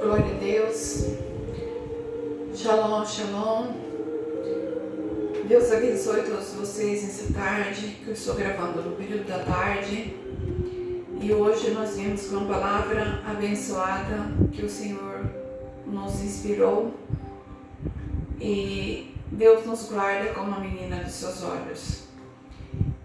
Glória a Deus. Shalom, shalom. Deus abençoe todos vocês nessa tarde, que eu estou gravando no período da tarde. E hoje nós viemos com uma palavra abençoada que o Senhor nos inspirou. E Deus nos guarda como a menina dos seus olhos.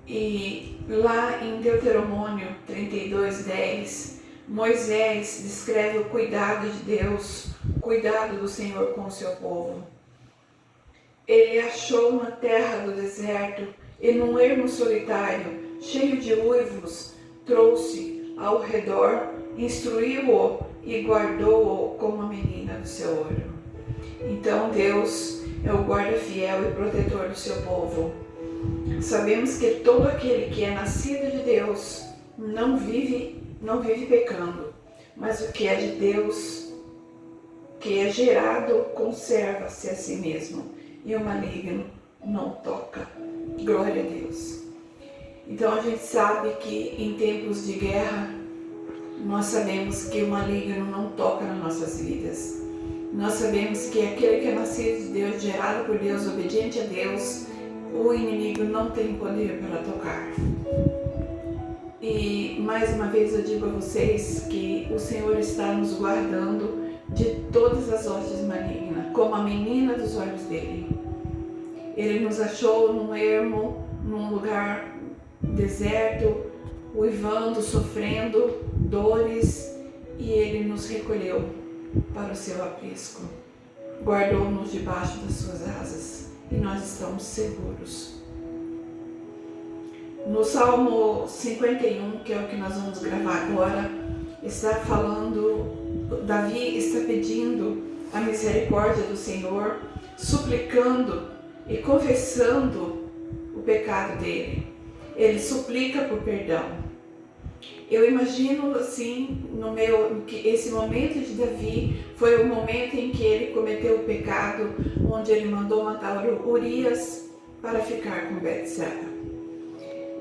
E lá em Deuteronômio 32:10, Moisés descreve o cuidado de Deus, o cuidado do Senhor com o seu povo. Ele achou uma terra do deserto e num ermo solitário, cheio de uivos, trouxe ao redor, instruiu-o e guardou-o como a menina do seu olho. Então Deus é o guarda fiel e protetor do seu povo. Sabemos que todo aquele que é nascido de Deus não vive pecando, mas o que é de Deus, que é gerado, conserva-se a si mesmo, e o maligno não toca. Glória a Deus. Então a gente sabe que em tempos de guerra, nós sabemos que o maligno não toca nas nossas vidas. Nós sabemos que aquele que é nascido de Deus, gerado por Deus, obediente a Deus, o inimigo não tem poder para tocar. E mais uma vez eu digo a vocês que o Senhor está nos guardando de todas as hostes malignas, como a menina dos olhos dele. Ele nos achou num ermo, num lugar deserto, uivando, sofrendo dores, e ele nos recolheu para o seu aprisco. Guardou-nos debaixo das suas asas e nós estamos seguros. No Salmo 51, que é o que nós vamos gravar agora, está falando, Davi está pedindo a misericórdia do Senhor, suplicando e confessando o pecado dele. Ele suplica por perdão. Eu imagino assim, que esse momento de Davi foi o momento em que ele cometeu o pecado, onde ele mandou matar Urias para ficar com Betseba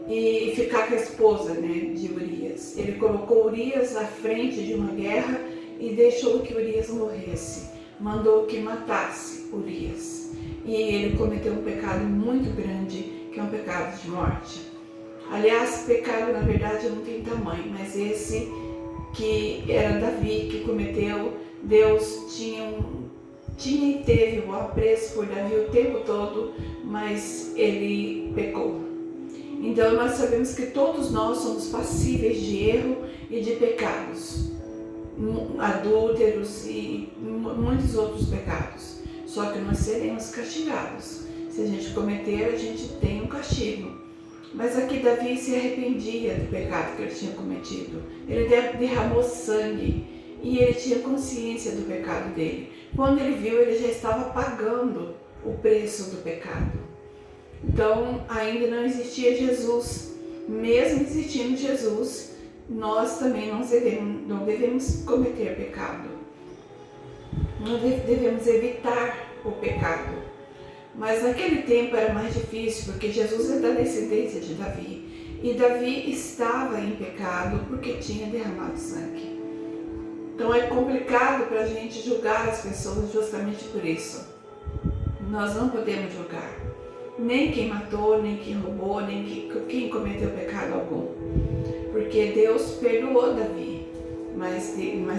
e ficar com a esposa, de Urias. Ele colocou Urias à frente de uma guerra e deixou que Urias morresse. Mandou que matasse Urias. E ele cometeu um pecado muito grande, que é um pecado de morte. Aliás, pecado na verdade não tem tamanho, mas esse que era Davi que cometeu, Deus tinha e teve o apreço por Davi o tempo todo, mas ele pecou. Então nós sabemos que todos nós somos passíveis de erro e de pecados, adúlteros e muitos outros pecados. Só que nós seremos castigados. Se a gente cometer, a gente tem um castigo. Mas aqui Davi se arrependia do pecado que ele tinha cometido. Ele derramou sangue e ele tinha consciência do pecado dele. Quando ele viu, ele já estava pagando o preço do pecado. Então, ainda não existia Jesus. Mesmo existindo Jesus, nós também não devemos cometer pecado. Nós devemos evitar o pecado. Mas naquele tempo era mais difícil, porque Jesus é da descendência de Davi. E Davi estava em pecado porque tinha derramado sangue. Então é complicado para a gente julgar as pessoas justamente por isso. Nós não podemos julgar nem quem matou, nem quem roubou, nem quem cometeu pecado algum. Porque Deus perdoou Davi, mas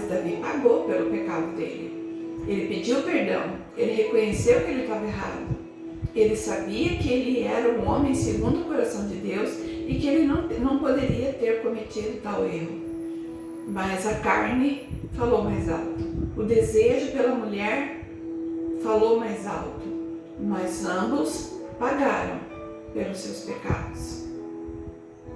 Davi pagou pelo pecado dele. Ele pediu perdão, ele reconheceu que ele estava errado. Ele sabia que ele era um homem segundo o coração de Deus e que ele não poderia ter cometido tal erro. Mas a carne falou mais alto. O desejo pela mulher falou mais alto. Mas ambos pagaram pelos seus pecados.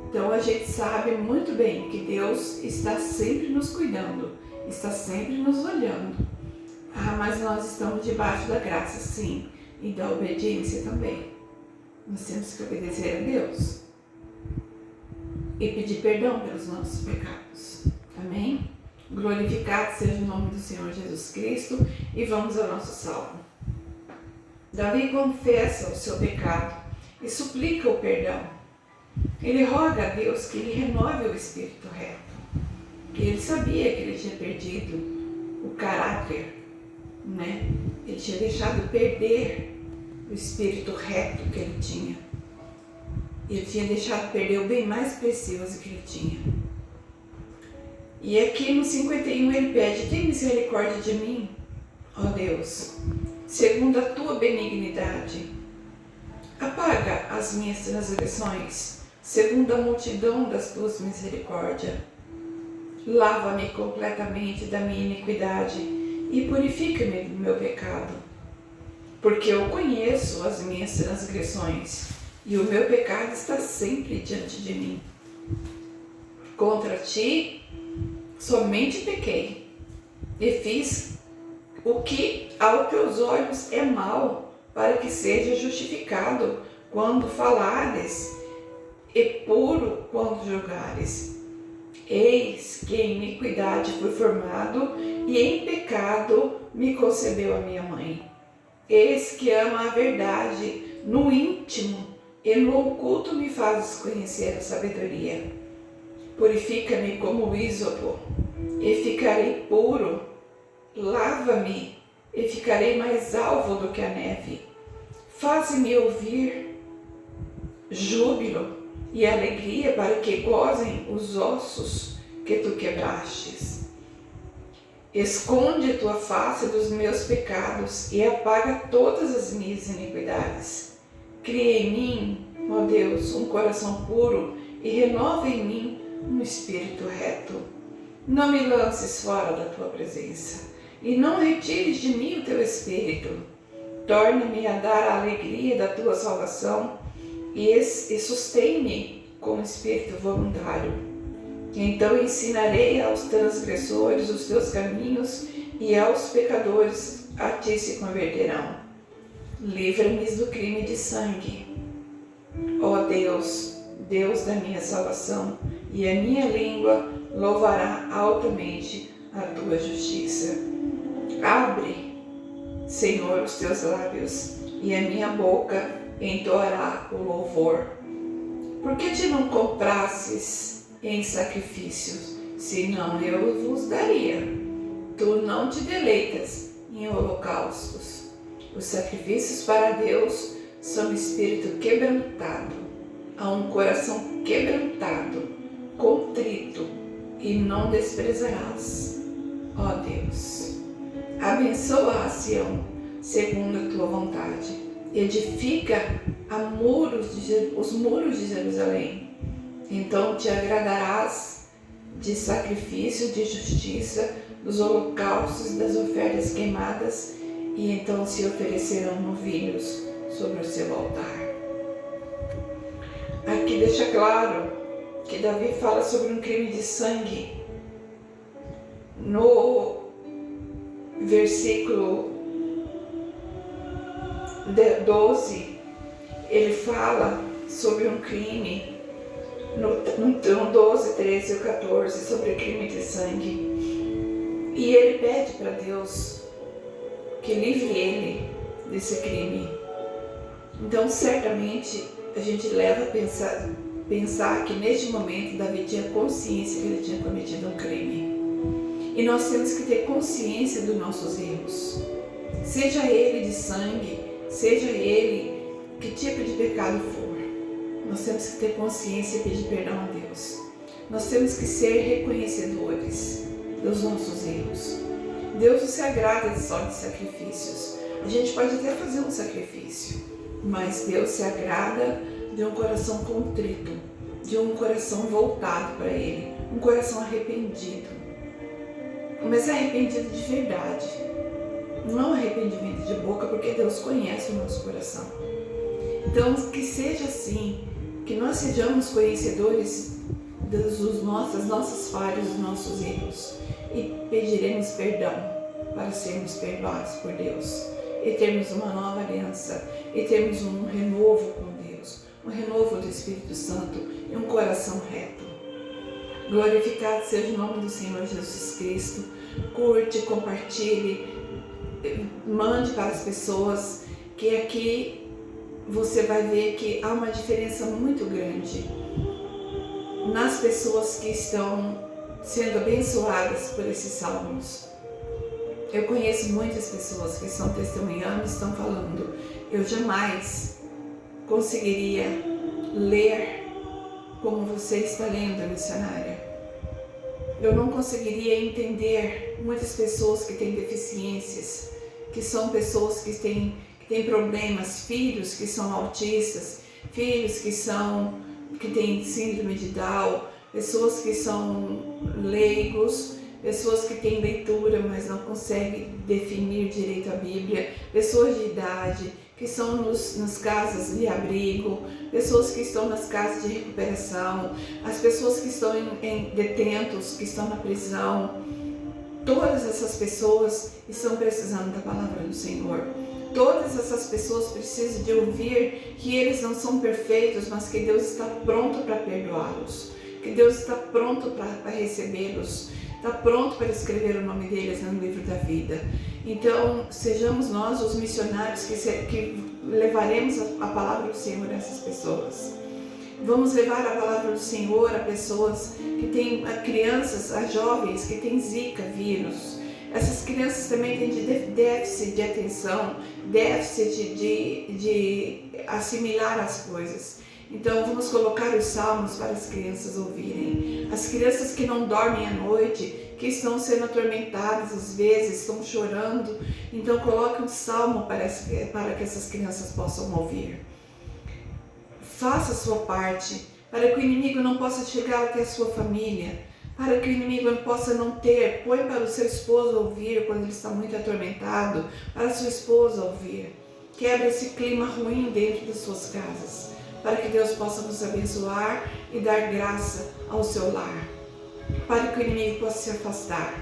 Então a gente sabe muito bem que Deus está sempre nos cuidando, está sempre nos olhando. Mas nós estamos debaixo da graça, sim, e da obediência também. Nós temos que obedecer a Deus e pedir perdão pelos nossos pecados. Amém? Glorificado seja o nome do Senhor Jesus Cristo. E vamos ao nosso salmo. Davi confessa o seu pecado e suplica o perdão. Ele roga a Deus que lhe renove o espírito reto. Ele sabia que ele tinha perdido o caráter, né? Ele tinha deixado perder o espírito reto que ele tinha. Ele tinha deixado perder o bem mais precioso que ele tinha. E aqui no 51 ele pede: tem misericórdia de mim, ó Deus, segundo a tua benignidade. Apaga as minhas transgressões, segundo a multidão das tuas misericórdias. Lava-me completamente da minha iniquidade e purifica-me do meu pecado. Porque eu conheço as minhas transgressões e o meu pecado está sempre diante de mim. Contra ti somente pequei e fiz o que aos teus olhos é mal, para que seja justificado quando falares e puro quando julgares. Eis que em iniquidade fui formado e em pecado me concebeu a minha mãe. Eis que ama a verdade no íntimo e no oculto me fazes conhecer a sabedoria. Purifica-me como o ísopo e ficarei puro. Lava-me e ficarei mais alvo do que a neve. Faze-me ouvir júbilo e alegria, para que gozem os ossos que tu quebrastes. Esconde tua face dos meus pecados e apaga todas as minhas iniquidades. Cria em mim, ó Deus, um coração puro e renova em mim um espírito reto. Não me lances fora da tua presença e não retires de mim o teu espírito. Torna-me a dar a alegria da tua salvação e sustém-me com espírito voluntário. Então ensinarei aos transgressores os teus caminhos e aos pecadores a ti se converterão. Livra-me do crime de sangue. Ó Deus, Deus da minha salvação, e a minha língua louvará altamente a tua justiça. Abre, Senhor, os teus lábios, e a minha boca entoará o louvor. Por que te não comprasses em sacrifícios, senão eu vos daria? Tu não te deleitas em holocaustos. Os sacrifícios para Deus são espírito quebrantado, a um coração quebrantado, contrito, e não desprezarás, ó Deus. Abençoa a Sião, segundo a tua vontade. Edifica os muros de Jerusalém. Então te agradarás de sacrifício de justiça, dos holocaustos e das ofertas queimadas, e então se oferecerão novilhos sobre o seu altar. Aqui deixa claro que Davi fala sobre um crime de sangue. No versículo 12, ele fala sobre um crime, no 12, 13 e 14, sobre crime de sangue. E ele pede para Deus que livre ele desse crime. Então, certamente, a gente leva a pensar que neste momento Davi tinha consciência que ele tinha cometido um crime. E nós temos que ter consciência dos nossos erros. Seja ele de sangue, seja ele que tipo de pecado for. Nós temos que ter consciência e pedir perdão a Deus. Nós temos que ser reconhecedores dos nossos erros. Deus não se agrada só de sacrifícios. A gente pode até fazer um sacrifício, mas Deus se agrada de um coração contrito, de um coração voltado para Ele, um coração arrependido. Mas arrependido de verdade, não arrependimento de boca, porque Deus conhece o nosso coração. Então, que seja assim, que nós sejamos conhecedores das nossas falhas, dos nossos erros, e pediremos perdão para sermos perdoados por Deus, e termos uma nova aliança, e termos um renovo com Deus, um renovo do Espírito Santo e um coração reto. Glorificado seja o nome do Senhor Jesus Cristo. Curte, compartilhe, mande para as pessoas, que aqui você vai ver que há uma diferença muito grande nas pessoas que estão sendo abençoadas por esses salmos. Eu conheço muitas pessoas que estão testemunhando, estão falando: eu jamais conseguiria ler como você está lendo, missionária. Eu não conseguiria entender muitas pessoas que têm deficiências, que são pessoas que têm problemas, filhos que são autistas, filhos que têm síndrome de Down, pessoas que são leigos, pessoas que têm leitura, mas não conseguem definir direito a Bíblia, pessoas de idade, que estão nas casas de abrigo, pessoas que estão nas casas de recuperação, as pessoas que estão em detentos, que estão na prisão. Todas essas pessoas estão precisando da palavra do Senhor. Todas essas pessoas precisam de ouvir que eles não são perfeitos, mas que Deus está pronto para perdoá-los, que Deus está pronto para recebê-los, está pronto para escrever o nome deles no livro da vida. Então, sejamos nós os missionários que levaremos a palavra do Senhor a essas pessoas. Vamos levar a palavra do Senhor a pessoas que têm, a crianças, a jovens que têm Zika vírus. Essas crianças também têm déficit de atenção, déficit de assimilar as coisas. Então vamos colocar os salmos para as crianças ouvirem. As crianças que não dormem à noite, que estão sendo atormentadas às vezes, estão chorando. Então coloque um salmo para que essas crianças possam ouvir. Faça a sua parte, para que o inimigo não possa chegar até a sua família, para que o inimigo possa não ter. Põe para o seu esposo ouvir quando ele está muito atormentado, para a sua esposa ouvir. Quebra esse clima ruim dentro das suas casas, para que Deus possa nos abençoar e dar graça ao seu lar, para que o inimigo possa se afastar.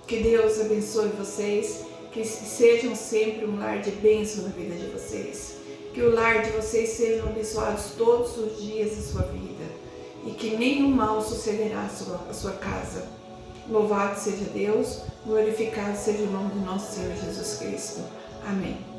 Que Deus abençoe vocês, que sejam sempre um lar de bênção na vida de vocês, que o lar de vocês sejam abençoados todos os dias da sua vida, e que nenhum mal sucederá à sua casa. Louvado seja Deus, glorificado seja o nome do nosso Senhor Jesus Cristo. Amém.